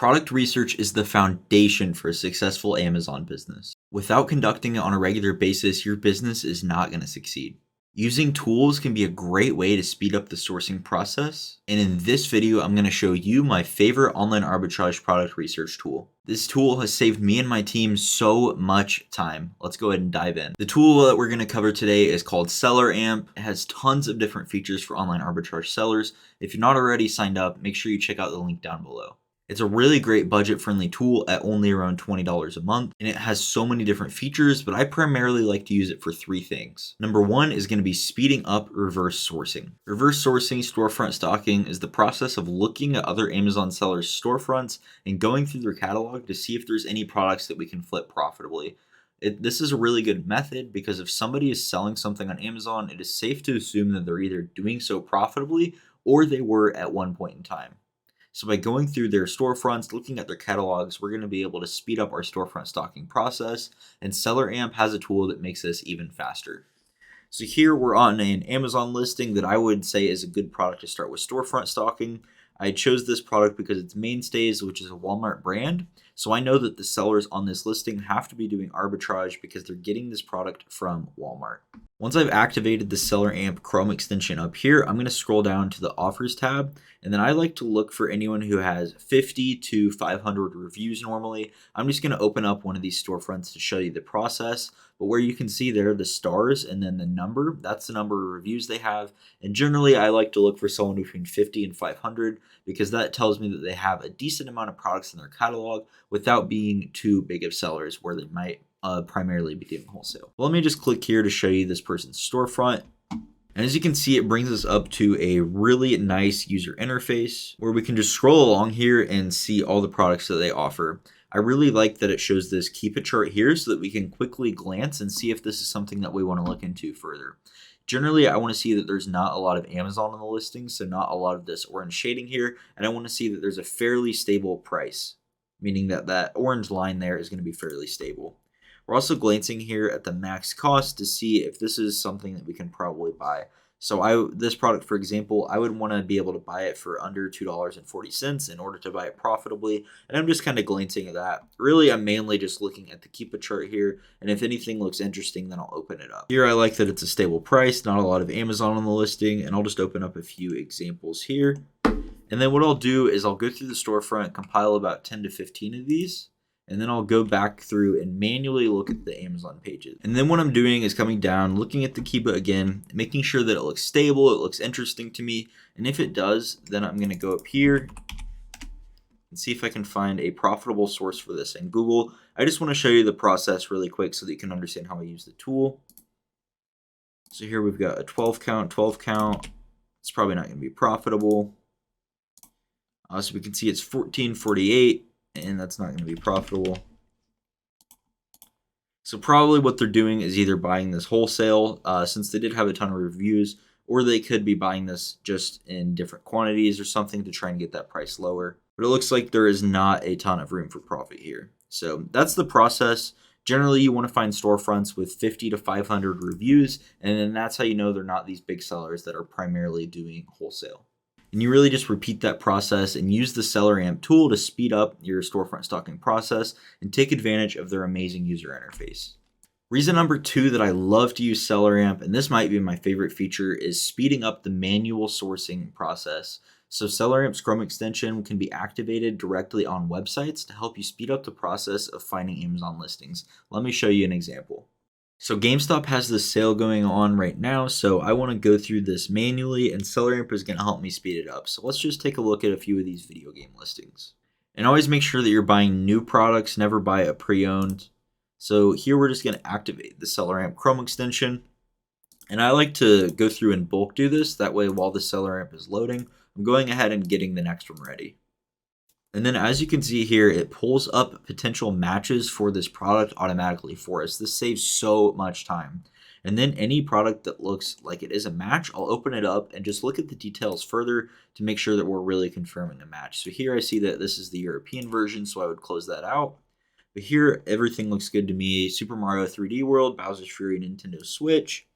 Product research is the foundation for a successful Amazon business. Without conducting it on a regular basis, your business is not going to succeed. Using tools can be a great way to speed up the sourcing process. And in this video, I'm going to show you my favorite online arbitrage product research tool. This tool has saved me and my team so much time. Let's go ahead and dive in. The tool that we're going to cover today is called SellerAmp. It has tons of different features for online arbitrage sellers. If you're not already signed up, make sure you check out the link down below. It's a really great budget-friendly tool at only around $20 a month, and it has so many different features, but I primarily like to use it for three things. Number one is going to be speeding up reverse sourcing. Reverse sourcing storefront stalking is the process of looking at other Amazon sellers' storefronts and going through their catalog to see if there's any products that we can flip profitably. This is a really good method because if somebody is selling something on Amazon, it is safe to assume that they're either doing so profitably or they were at one point in time. So by going through their storefronts, looking at their catalogs, we're going to be able to speed up our storefront stocking process, and SellerAmp has a tool that makes this even faster. So here we're on an Amazon listing that I would say is a good product to start with storefront stocking. I chose this product because it's Mainstays, which is a Walmart brand. So I know that the sellers on this listing have to be doing arbitrage because they're getting this product from Walmart. Once I've activated the SellerAmp Chrome extension up here, I'm going to scroll down to the offers tab, and then I like to look for anyone who has 50 to 500 reviews normally. I'm just going to open up one of these storefronts to show you the process, but where you can see there the stars and then the number, that's the number of reviews they have. And generally I like to look for someone between 50 and 500 because that tells me that they have a decent amount of products in their catalog without being too big of sellers where they might primarily be doing wholesale. Well, let me just click here to show you this person's storefront. And as you can see, it brings us up to a really nice user interface where we can just scroll along here and see all the products that they offer. I really like that it shows this keep it chart here so that we can quickly glance and see if this is something that we want to look into further. Generally, I want to see that there's not a lot of Amazon on the listing, so not a lot of this orange shading here, and I want to see that there's a fairly stable price, meaning that that orange line there is going to be fairly stable. We're also glancing here at the max cost to see if this is something that we can probably buy. So this product, for example, I would want to be able to buy it for under $2.40 in order to buy it profitably. And I'm just kind of glancing at that. Really, I'm mainly just looking at the keep it chart here. And if anything looks interesting, then I'll open it up. Here, I like that it's a stable price, not a lot of Amazon on the listing. And I'll just open up a few examples here. And then what I'll do is I'll go through the storefront, compile about 10 to 15 of these. And then I'll go back through and manually look at the Amazon pages. And then what I'm doing is coming down, looking at the Kiba again, making sure that it looks stable, it looks interesting to me. And if it does, then I'm going to go up here and see if I can find a profitable source for this in Google. I just want to show you the process really quick so that you can understand how I use the tool. So here we've got a 12 count. It's probably not going to be profitable. So we can see it's 1448. And that's not going to be profitable. So probably what they're doing is either buying this wholesale, since they did have a ton of reviews, or they could be buying this just in different quantities or something to try and get that price lower. But it looks like there is not a ton of room for profit here. So that's the process. Generally, you want to find storefronts with 50 to 500 reviews, and then that's how you know they're not these big sellers that are primarily doing wholesale. And you really just repeat that process and use the SellerAmp tool to speed up your storefront stocking process and take advantage of their amazing user interface. Reason number two that I love to use SellerAmp, and this might be my favorite feature, is speeding up the manual sourcing process. So SellerAmp's Chrome extension can be activated directly on websites to help you speed up the process of finding Amazon listings. Let me show you an example. So GameStop has this sale going on right now, so I want to go through this manually, and SellerAmp is going to help me speed it up. So let's just take a look at a few of these video game listings. And always make sure that you're buying new products, never buy a pre-owned. So here we're just going to activate the SellerAmp Chrome extension. And I like to go through and bulk do this, that way while the SellerAmp is loading, I'm going ahead and getting the next one ready. And then as you can see here, it pulls up potential matches for this product automatically for us. This saves so much time. And then any product that looks like it is a match, I'll open it up and just look at the details further to make sure that we're really confirming a match. So here I see that this is the European version, so I would close that out. But here, everything looks good to me. Super Mario 3D World, Bowser's Fury, Nintendo Switch.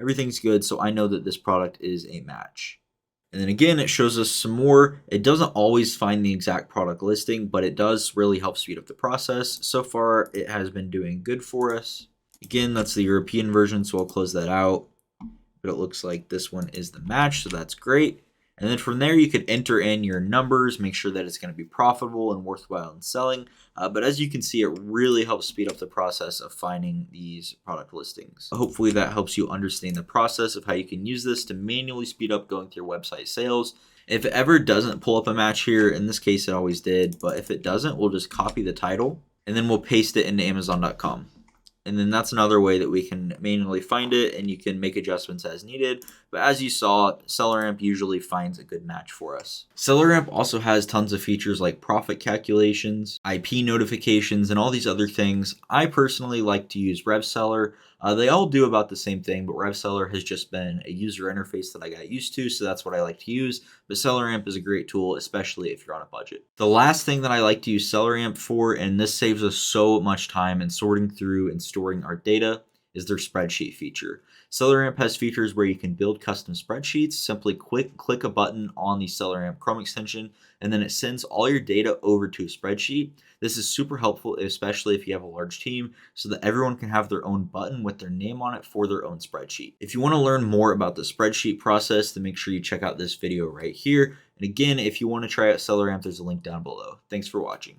Everything's good, so I know that this product is a match. And then again, it shows us some more. It doesn't always find the exact product listing, but it does really help speed up the process. So far, it has been doing good for us. Again, that's the European version, so I'll close that out. But it looks like this one is the match, so that's great. And then from there, you could enter in your numbers, make sure that it's going to be profitable and worthwhile in selling. But as you can see, it really helps speed up the process of finding these product listings. Hopefully that helps you understand the process of how you can use this to manually speed up going through your website sales. If it ever doesn't pull up a match here, in this case it always did, but if it doesn't, we'll just copy the title and then we'll paste it into Amazon.com. And then that's another way that we can manually find it, and you can make adjustments as needed. But as you saw, SellerAmp usually finds a good match for us. SellerAmp also has tons of features like profit calculations, IP notifications, and all these other things. I personally like to use RevSeller. They all do about the same thing, but RevSeller has just been a user interface that I got used to, so that's what I like to use. But SellerAmp is a great tool, especially if you're on a budget. The last thing that I like to use SellerAmp for, and this saves us so much time in sorting through and storing our data, is their spreadsheet feature. SellerAmp has features where you can build custom spreadsheets. Simply click a button on the SellerAmp Chrome extension, and then it sends all your data over to a spreadsheet. This is super helpful, especially if you have a large team, so that everyone can have their own button with their name on it for their own spreadsheet. If you want to learn more about the spreadsheet process, then make sure you check out this video right here. And again, if you want to try out SellerAmp, there's a link down below. Thanks for watching.